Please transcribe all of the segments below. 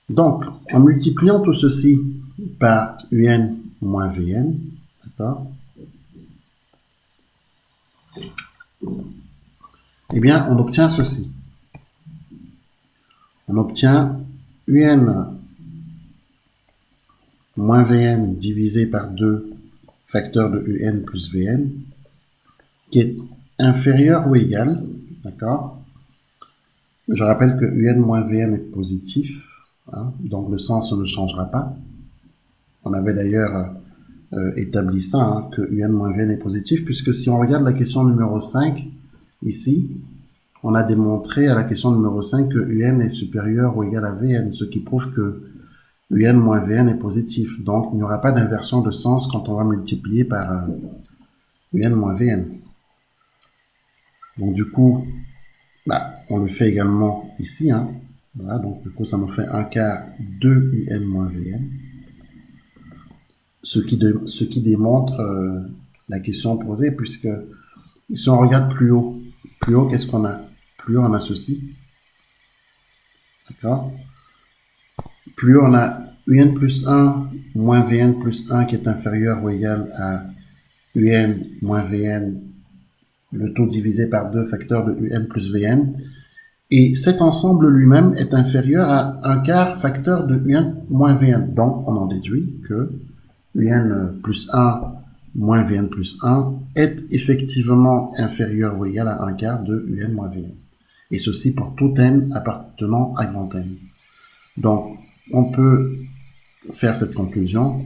Donc, en multipliant tout ceci par un moins Vn, d'accord, eh bien, on obtient ceci. On obtient un moins Vn divisé par 2 facteur de un plus Vn, qui est inférieur ou égal, d'accord. Je rappelle que un moins Vn est positif, hein, donc le sens ne changera pas. On avait d'ailleurs établi ça, hein, que un moins Vn est positif, puisque si on regarde la question numéro 5, ici, on a démontré à la question numéro 5 que un est supérieur ou égal à Vn, ce qui prouve que un moins Vn est positif. Donc, il n'y aura pas d'inversion de sens quand on va multiplier par un moins Vn. Donc, du coup, on le fait également ici. Hein. Voilà, donc du coup, ça nous fait 1 quart de un moins Vn. Ce qui démontre la question posée, puisque si on regarde plus haut, qu'est-ce qu'on a? Plus haut, on a ceci. D'accord? Plus haut, on a un plus 1 moins Vn plus 1 qui est inférieur ou égal à un moins Vn, le tout divisé par 2 facteurs de un plus Vn. Et cet ensemble lui-même est inférieur à 1 quart facteur de un moins Vn. Donc, on en déduit que un plus 1 moins Vn plus 1 est effectivement inférieur ou égal à 1 quart de un moins Vn. Et ceci pour tout n appartenant à grand N. Donc, on peut faire cette conclusion.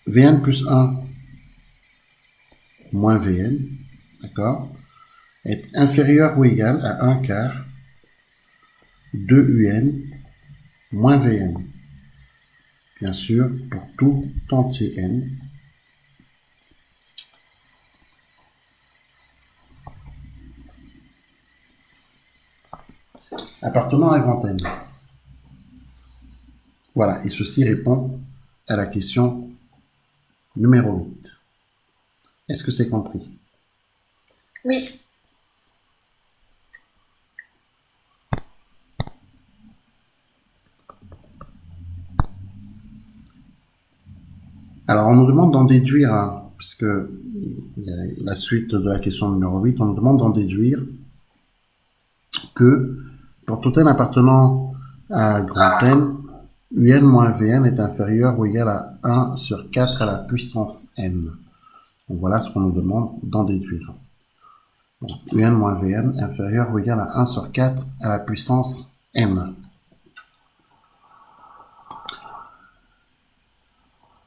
Vn plus 1 moins Vn, d'accord, est inférieur ou égal à 1 quart de un moins Vn. Bien sûr, pour tout entier n. Appartenant à grand N. Voilà, et ceci répond à la question numéro 8. Est-ce que c'est compris? Oui. Alors, on nous demande d'en déduire, hein, puisque la suite de la question numéro 8, on nous demande d'en déduire que pour tout n appartenant à grand N, un moins Vn est inférieur ou égal à 1 sur 4 à la puissance n. Donc voilà ce qu'on nous demande d'en déduire. Donc, un moins Vn inférieur ou égal à 1 sur 4 à la puissance n.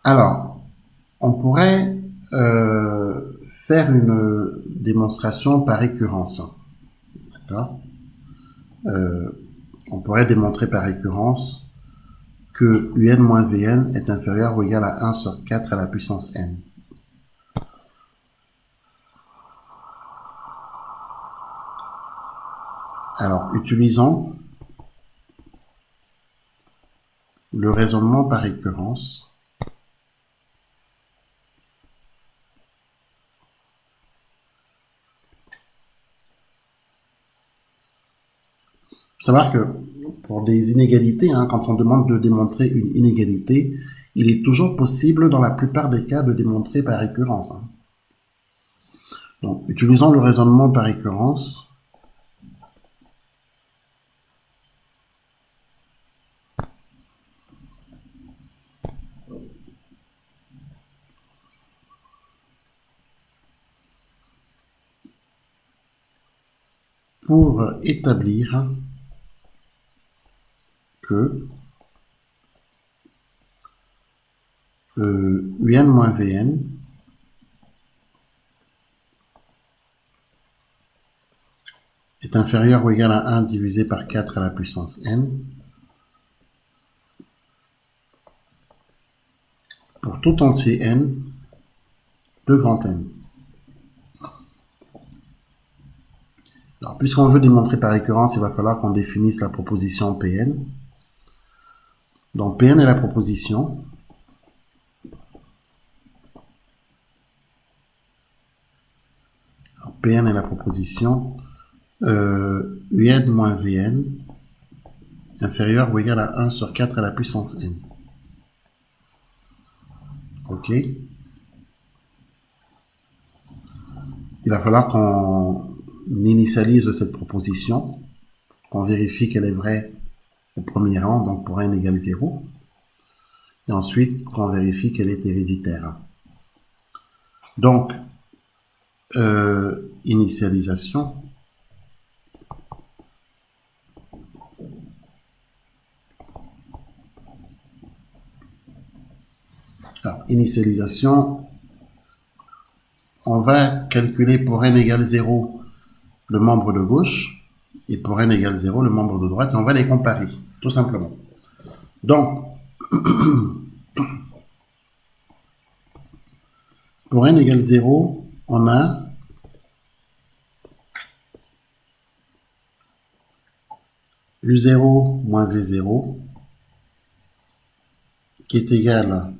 Alors, on pourrait faire une démonstration par récurrence. D'accord? On pourrait démontrer par récurrence que un moins Vn est inférieur ou égal à 1 sur 4 à la puissance n. Alors, utilisons le raisonnement par récurrence. Il faut savoir que pour des inégalités, hein, quand on demande de démontrer une inégalité, il est toujours possible dans la plupart des cas de démontrer par récurrence. Hein. Donc, utilisons le raisonnement par récurrence. Pour établir que un moins Vn est inférieur ou égal à 1 divisé par 4 à la puissance n pour tout entier n de grand N. Alors, puisqu'on veut démontrer par récurrence, il va falloir qu'on définisse la proposition Pn. Donc, Pn est la proposition. Alors, Pn est la proposition un moins Vn inférieur ou égal à 1 sur 4 à la puissance n. Ok. Il va falloir qu'on initialise cette proposition, qu'on vérifie qu'elle est vraie au premier rang, donc pour n égale 0. Et ensuite, qu'on vérifie qu'elle est héréditaire. Donc, initialisation. Alors, initialisation, on va calculer pour n égale 0 le membre de gauche et pour n égale 0 le membre de droite et on va les comparer, tout simplement. Donc, pour n égale 0, on a U0 moins V0 qui est égal.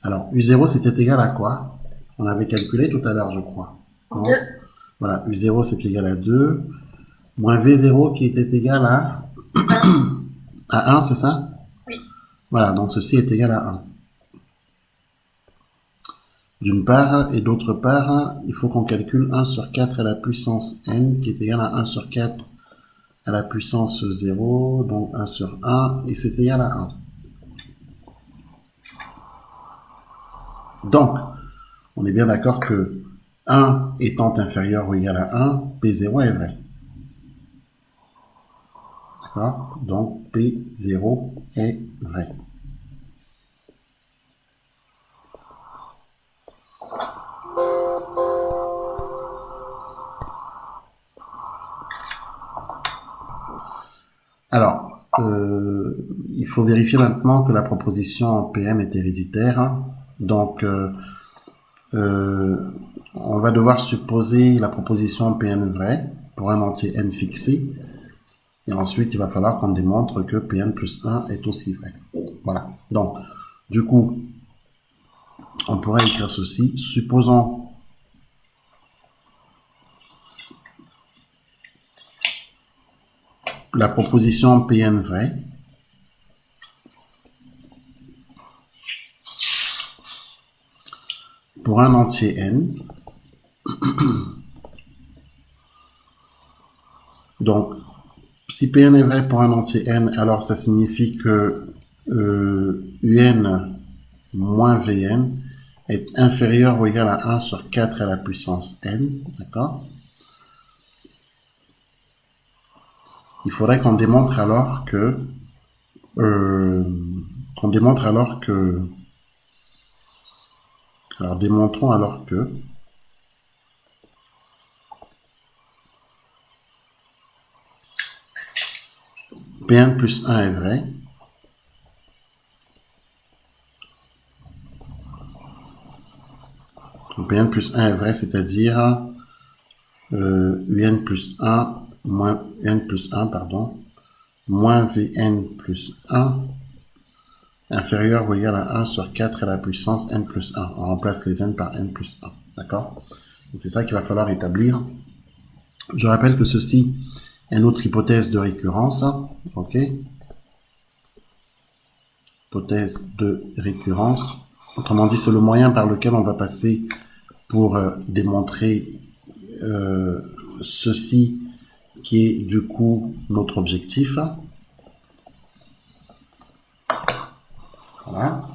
Alors, U0 c'était égal à quoi? On avait calculé tout à l'heure, je crois. 2. Voilà, U0 c'est égal à 2, moins V0 qui était égal à 1. À 1, c'est ça? Oui. Voilà, donc ceci est égal à 1. D'une part, et d'autre part, il faut qu'on calcule 1 sur 4 à la puissance n, qui est égal à 1 sur 4 à la puissance 0, donc 1 sur 1, et c'est égal à 1. Donc, on est bien d'accord que 1 étant inférieur ou égal à 1, P0 est vrai. D'accord? Donc, P0 est vrai. Alors, il faut vérifier maintenant que la proposition PM est héréditaire. Donc, on va devoir supposer la proposition Pn vraie pour un entier n fixé. Et ensuite, il va falloir qu'on démontre que Pn plus 1 est aussi vrai. Voilà. Donc, du coup, on pourrait écrire ceci. Supposons la proposition Pn vraie pour un entier n. Donc, si Pn est vrai pour un entier n, alors ça signifie que Un moins Vn est inférieur ou égal à 1 sur 4 à la puissance n. D'accord? Il faudrait qu'on démontre alors que alors démontrons alors que Pn plus 1 est vrai Pn plus 1 est vrai, c'est-à-dire Un plus 1 moins n plus 1, pardon, moins Vn plus 1 inférieur ou égal à 1 sur 4 à la puissance n plus 1. On remplace les n par n plus 1. D'accord? C'est ça qu'il va falloir établir. Je rappelle que ceci est notre hypothèse de récurrence. OK? Hypothèse de récurrence. Autrement dit, c'est le moyen par lequel on va passer pour démontrer ceci qui est du coup notre objectif. Voilà.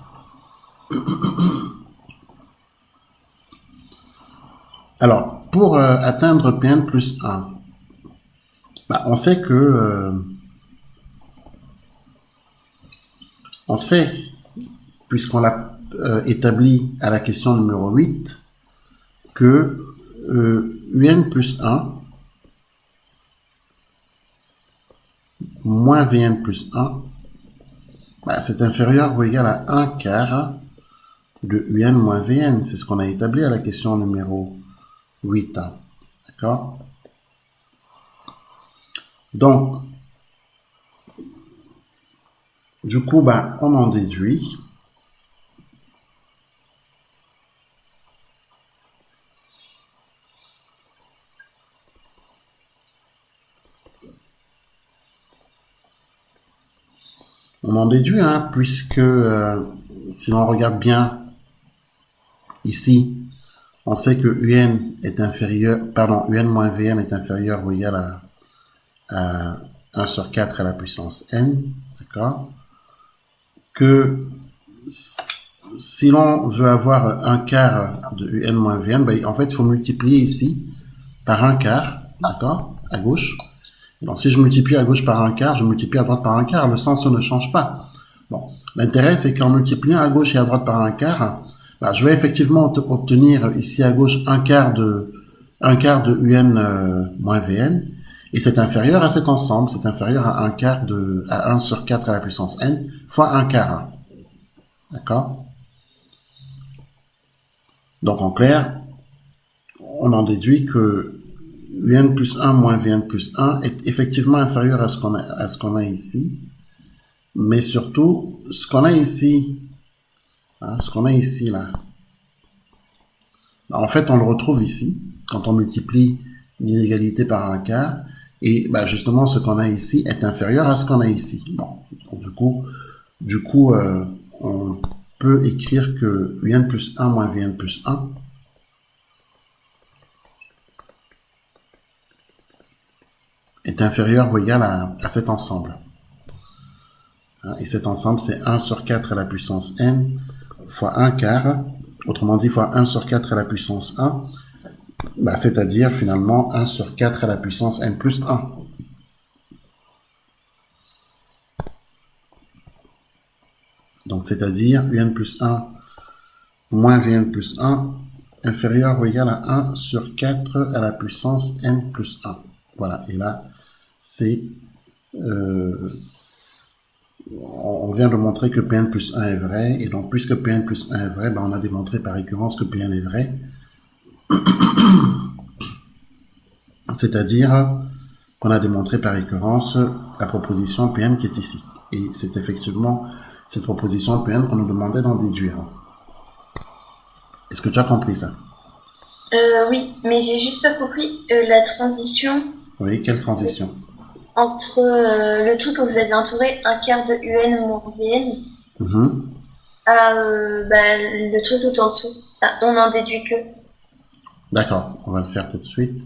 Alors, pour atteindre Pn plus 1, on sait que on sait, puisqu'on l'a établi à la question numéro 8, que Un plus 1 moins Vn plus 1, c'est inférieur ou égal à 1 quart de Un moins Vn. C'est ce qu'on a établi à la question numéro 8. D'accord? Donc, du coup, on en déduit On en déduit, hein, puisque si l'on regarde bien ici, on sait que UN est inférieur, pardon, UN moins VN est inférieur ou égal à 1 sur 4 à la puissance n, d'accord? Que si l'on veut avoir un quart de UN moins VN, ben, en fait, il faut multiplier ici par un quart, d'accord, à gauche. Donc, si je multiplie à gauche par un quart, je multiplie à droite par un quart, le sens ne change pas. Bon, l'intérêt, c'est qu'en multipliant à gauche et à droite par un quart, bah, je vais effectivement obtenir ici à gauche un quart de UN moins Vn, et c'est inférieur à cet ensemble, c'est inférieur à à 1 sur 4 à la puissance n fois un quart. D'accord? Donc en clair, on en déduit que Vn plus 1 moins Vn plus 1 est effectivement inférieur à ce qu'on a ici, mais surtout, ce qu'on a ici, hein, ce qu'on a ici là, en fait on le retrouve ici, quand on multiplie l'inégalité par un quart, et bah, justement ce qu'on a ici est inférieur à ce qu'on a ici. Bon, donc, du coup on peut écrire que Vn plus 1 moins Vn plus 1 est inférieur ou égal à cet ensemble. Et cet ensemble, c'est 1 sur 4 à la puissance n fois 1 quart, autrement dit fois 1 sur 4 à la puissance 1, bah, c'est-à-dire finalement 1 sur 4 à la puissance n plus 1. Donc c'est-à-dire un plus 1 moins Vn plus 1 inférieur ou égal à 1 sur 4 à la puissance n plus 1. Voilà, et là, c'est... on vient de montrer que Pn plus 1 est vrai, et donc puisque Pn plus 1 est vrai, ben on a démontré par récurrence que Pn est vrai. C'est-à-dire qu'on a démontré par récurrence la proposition Pn qui est ici. Et c'est effectivement cette proposition Pn qu'on nous demandait d'en déduire. Est-ce que tu as compris ça? Oui, mais j'ai juste pas compris la transition Oui, quelle transition? entre le truc que vous avez entouré, un quart de UN moins VN, à le truc tout en dessous. Ah, on en déduit que. D'accord, on va le faire tout de suite.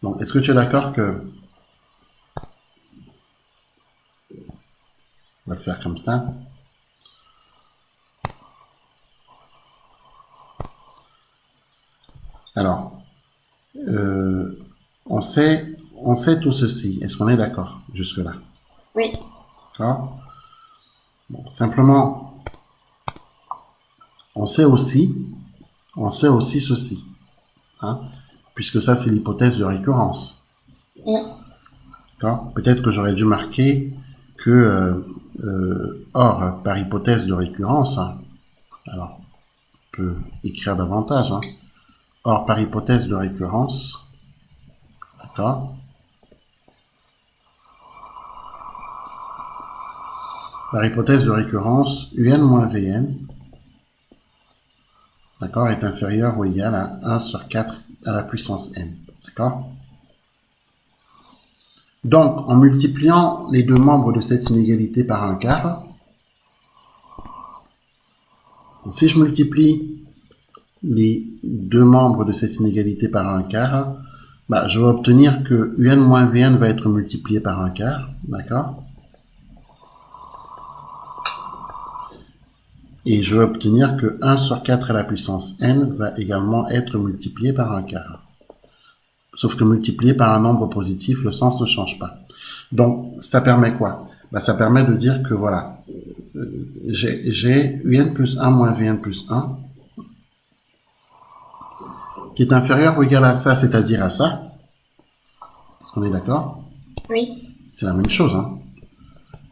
Donc, est-ce que tu es d'accord que... On va le faire comme ça. Alors, on sait tout ceci. Est-ce qu'on est d'accord jusque-là? Oui. D'accord. Bon, simplement, on sait aussi ceci, hein, puisque ça c'est l'hypothèse de récurrence. D'accord. Peut-être que j'aurais dû marquer que or par hypothèse de récurrence, hein, alors on peut écrire davantage, hein, or par hypothèse de récurrence, d'accord. Par hypothèse de récurrence, Un moins Vn, d'accord, est inférieur ou égal à 1 sur 4 à la puissance n, d'accord. Donc, en multipliant les deux membres de cette inégalité par un quart, si je multiplie les deux membres de cette inégalité par un quart, bah, je vais obtenir que Un moins Vn va être multiplié par un quart, d'accord. Et je vais obtenir que 1 sur 4 à la puissance n va également être multiplié par un quart. Sauf que multiplié par un nombre positif, le sens ne change pas. Donc, ça permet quoi? Bah, ça permet de dire que voilà, j'ai Un plus 1 moins Vn plus 1 qui est inférieur ou égal à ça, c'est-à-dire à ça. Est-ce qu'on est d'accord? Oui. C'est la même chose, hein.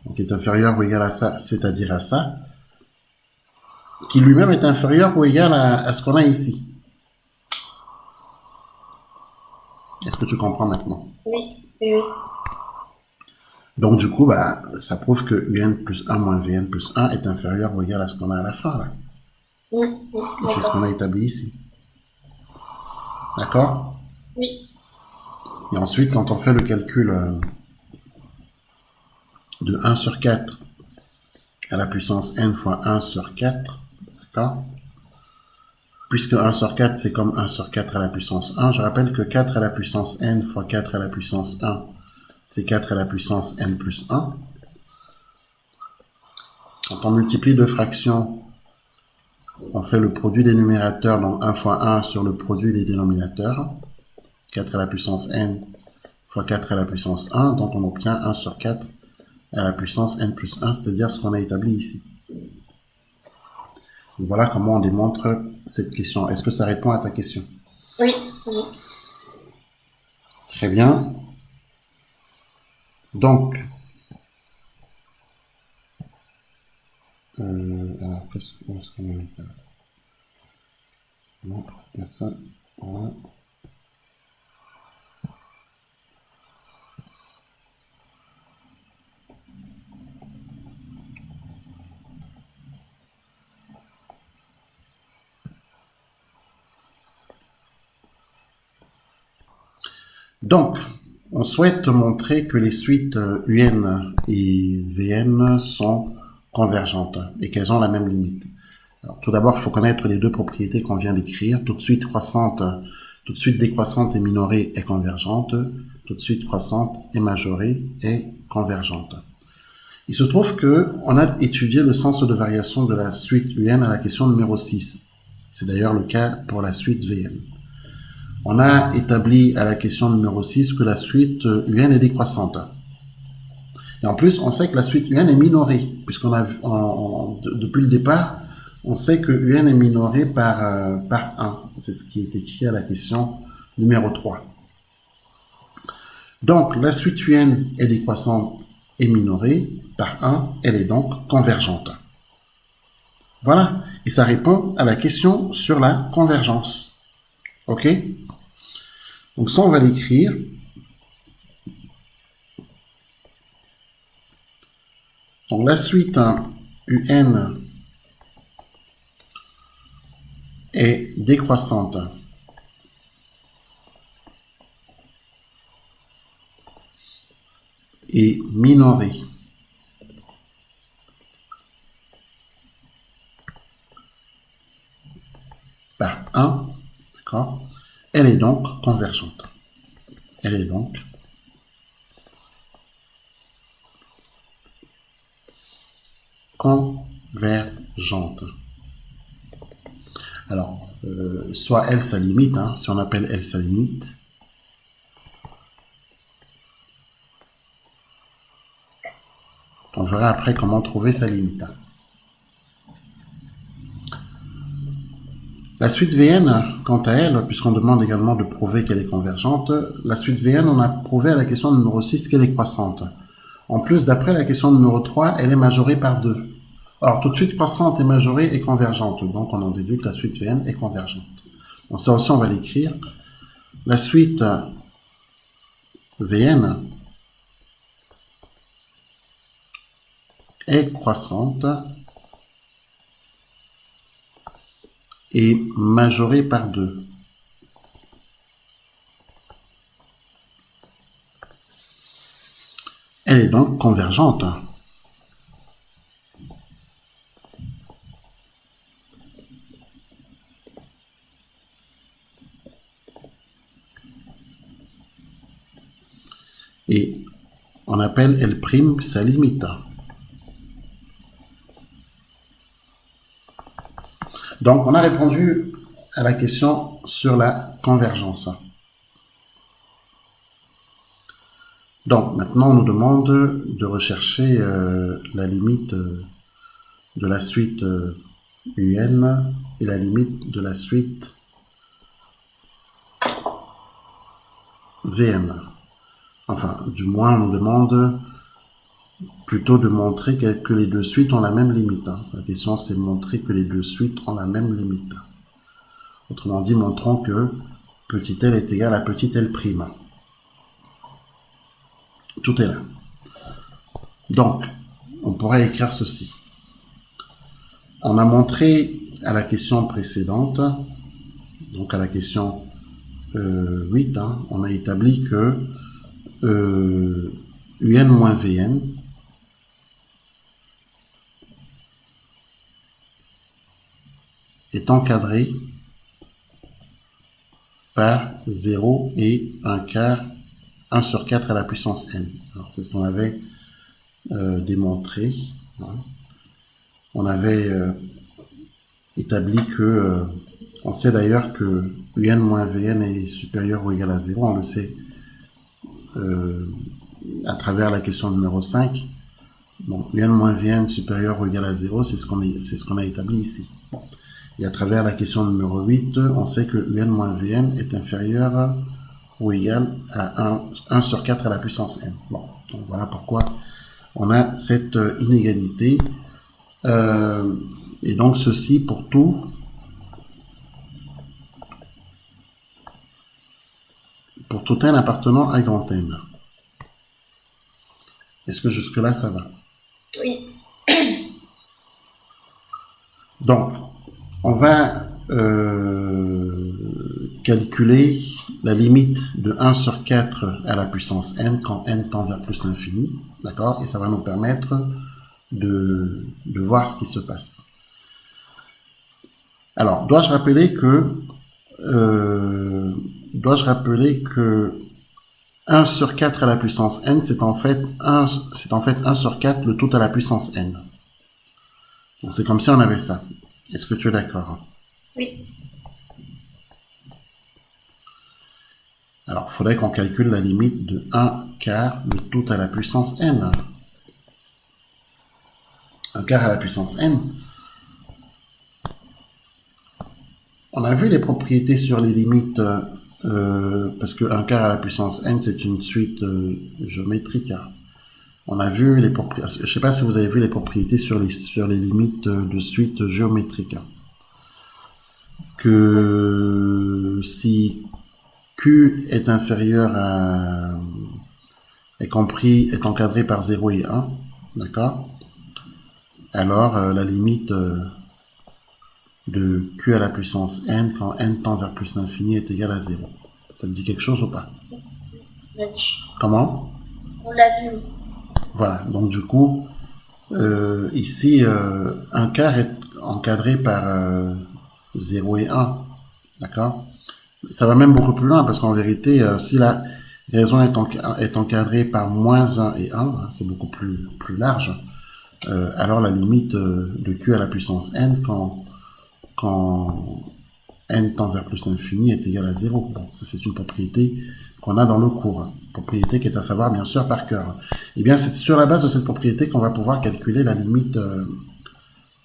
Donc, qui est inférieur ou égal à ça, c'est-à-dire à ça, qui lui-même est inférieur ou égal à ce qu'on a ici. Est-ce que tu comprends maintenant? Oui. Donc, du coup, bah, ça prouve que Un plus 1 moins Vn plus 1 est inférieur ou égal à ce qu'on a à la fin, là. Et c'est ce qu'on a établi ici. D'accord? Oui. Et ensuite, quand on fait le calcul de 1 sur 4 à la puissance n fois 1 sur 4, d'accord? Puisque 1 sur 4, c'est comme 1 sur 4 à la puissance 1, je rappelle que 4 à la puissance n fois 4 à la puissance 1, c'est 4 à la puissance n plus 1. Quand on multiplie deux fractions, on fait le produit des numérateurs, donc 1 fois 1 sur le produit des dénominateurs. 4 à la puissance n fois 4 à la puissance 1, donc on obtient 1 sur 4 à la puissance n plus 1, c'est-à-dire ce qu'on a établi ici. Donc voilà comment on démontre cette question. Est-ce que ça répond à ta question? Oui, oui. Très bien. Donc, alors, qu'est-ce qu'on a fait? Non, il y a ça, voilà. Donc, on souhaite montrer que les suites UN et VN sont convergentes et qu'elles ont la même limite. Alors, tout d'abord, il faut connaître les deux propriétés qu'on vient d'écrire. Toute suite croissante, toute suite décroissante et minorée est convergente. Toute suite croissante et majorée est convergente. Il se trouve que on a étudié le sens de variation de la suite UN à la question numéro 6. C'est d'ailleurs le cas pour la suite VN. On a établi à la question numéro 6 que la suite UN est décroissante. Et en plus, on sait que la suite UN est minorée, puisqu'on a vu, depuis le départ, on sait que UN est minoré par 1. C'est ce qui est écrit à la question numéro 3. Donc, la suite UN est décroissante et minorée par 1, elle est donc convergente. Voilà, et ça répond à la question sur la convergence. Ok? Donc ça, on va l'écrire. Donc la suite UN est décroissante et minorée par 1, d'accord? Elle est donc convergente. Elle est donc convergente. Alors, soit L sa limite, hein, si on appelle L sa limite, on verra après comment trouver sa limite. La suite Vn, quant à elle, puisqu'on demande également de prouver qu'elle est convergente, la suite Vn, on a prouvé à la question numéro 6 qu'elle est croissante. En plus, d'après la question numéro 3, elle est majorée par 2. Or, toute suite croissante et majorée est convergente, donc on en déduit que la suite Vn est convergente. Donc ça aussi, on va l'écrire. La suite Vn est croissante et majorée par 2. Elle est donc convergente. Et on appelle L' sa limite. Donc, on a répondu à la question sur la convergence. Donc, maintenant, on nous demande de rechercher la limite de la suite UN et la limite de la suite VM. Enfin, du moins, on nous demande plutôt de montrer que les deux suites ont la même limite. Hein. La question, c'est de montrer que les deux suites ont la même limite. Autrement dit, montrons que petit l est égal à petit l'. Tout est là. Donc, on pourrait écrire ceci. On a montré à la question précédente, donc à la question 8, on a établi que UN moins VN est encadré par 0 et 1 quart, 1 sur 4 à la puissance n. Alors c'est ce qu'on avait démontré. On avait établi que, on sait d'ailleurs que un moins vn est supérieur ou égal à 0, on le sait à travers la question numéro 5. Bon, un moins vn supérieur ou égal à 0, c'est ce qu'on a établi ici. Bon. Et à travers la question numéro 8, on sait que un moins vn est inférieur ou égal à 1 sur 4 à la puissance n. Bon, donc voilà pourquoi on a cette inégalité. Et donc ceci pour tout n appartenant à grand N. Est-ce que jusque-là ça va? Oui. Donc, on va calculer la limite de 1 sur 4 à la puissance n quand n tend vers plus l'infini, d'accord? Et ça va nous permettre de voir ce qui se passe. Alors, dois-je rappeler que 1 sur 4 à la puissance n, c'est en fait 1 sur 4 le tout à la puissance n. Donc c'est comme si on avait ça. Est-ce que tu es d'accord? Oui. Alors, il faudrait qu'on calcule la limite de 1 quart le tout à la puissance n. 1 quart à la puissance n. On a vu les propriétés sur les limites, parce que 1 quart à la puissance n, c'est une suite géométrique. On a vu les propriétés, je ne sais pas si vous avez vu les propriétés sur les limites de suite géométrique. Que si Q est inférieur à, est encadré par 0 et 1, d'accord? Alors la limite de Q à la puissance n quand n tend vers plus l'infini est égale à 0. Ça te dit quelque chose ou pas? Oui. Comment? On l'a vu. Voilà, donc du coup, ici, 1 quart est encadré par 0 et 1, d'accord? Ça va même beaucoup plus loin, parce qu'en vérité, si la raison est encadrée par moins 1 et 1, c'est beaucoup plus large, alors la limite de Q à la puissance n quand n tend vers plus l'infini est égal à 0. Bon, ça c'est une propriété qu'on a dans le cours, propriété qui est à savoir bien sûr par cœur. Et bien c'est sur la base de cette propriété qu'on va pouvoir calculer la limite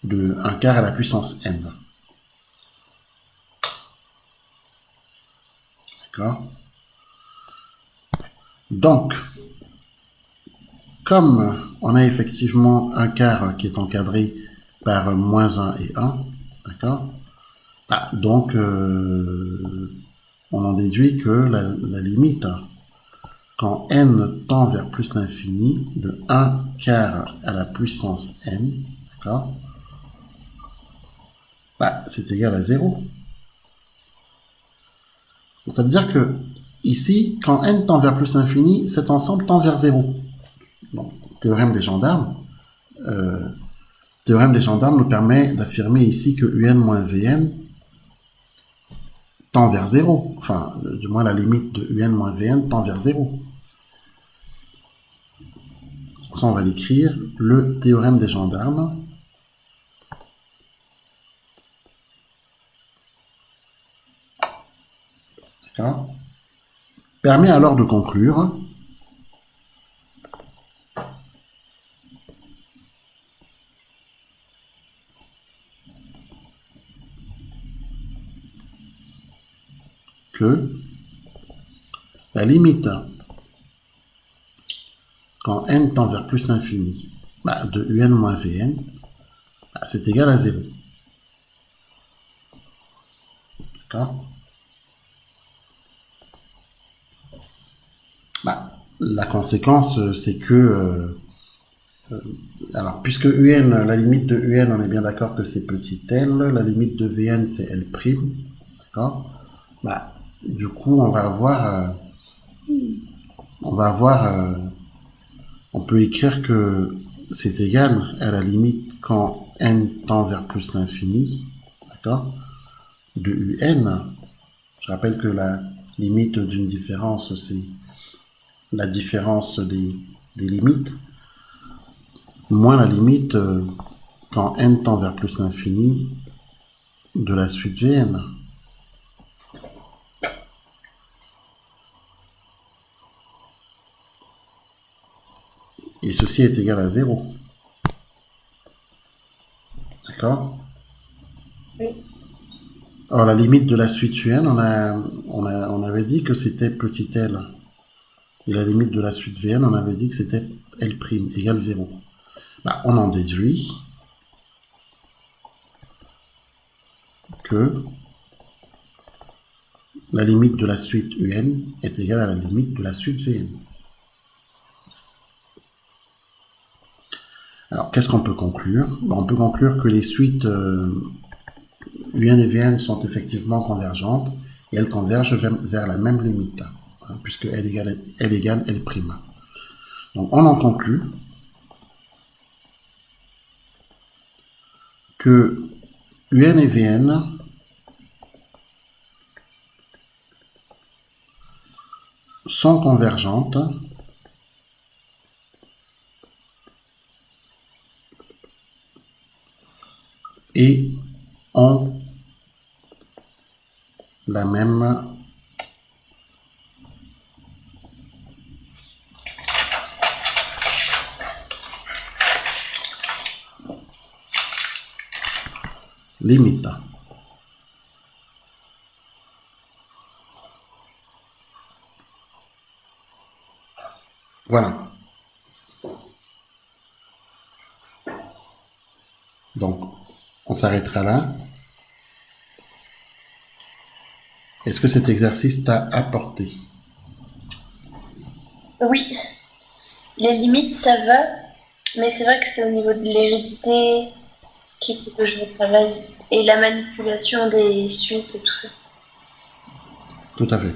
de 1 quart à la puissance n. D'accord? Donc, comme on a effectivement 1 quart qui est encadré par moins 1 et 1, d'accord? Donc, on en déduit que la limite, quand n tend vers plus l'infini, de 1 quart à la puissance n, d'accord? C'est égal à 0. Ça veut dire que, ici, quand n tend vers plus l'infini, cet ensemble tend vers 0. Donc, théorème des gendarmes. Théorème des gendarmes nous permet d'affirmer ici que un moins vn tend vers 0. Enfin, du moins la limite de un moins vn tend vers 0. Pour ça, on va l'écrire, le théorème des gendarmes. D'accord? Permet alors de conclure que la limite quand n tend vers plus l'infini de un moins vn, c'est égal à 0. D'accord? La conséquence, c'est que alors, puisque un, la limite de un, on est bien d'accord que c'est petit l, la limite de vn, c'est l', d'accord? Du coup, on peut écrire que c'est égal à la limite quand n tend vers plus l'infini, d'accord, de UN. Je rappelle que la limite d'une différence, c'est la différence des limites, moins la limite quand n tend vers plus l'infini de la suite Vn. Et ceci est égal à 0. D'accord? Oui. Alors la limite de la suite UN, on avait dit que c'était petit l. Et la limite de la suite Vn, on avait dit que c'était L' égale 0. Bah, on en déduit que la limite de la suite UN est égale à la limite de la suite Vn. Alors, qu'est-ce qu'on peut conclure? Bah, on peut conclure que les suites UN et Vn sont effectivement convergentes et elles convergent vers la même limite, hein, puisque L égale L'. Donc, on en conclut que UN et Vn sont convergentes et ont la même limite. Voilà. Donc, on s'arrêtera là. Est-ce que cet exercice t'a apporté? Oui. Les limites, ça va, mais c'est vrai que c'est au niveau de l'hérédité qu'il faut que je retravaille et la manipulation des suites et tout ça. Tout à fait.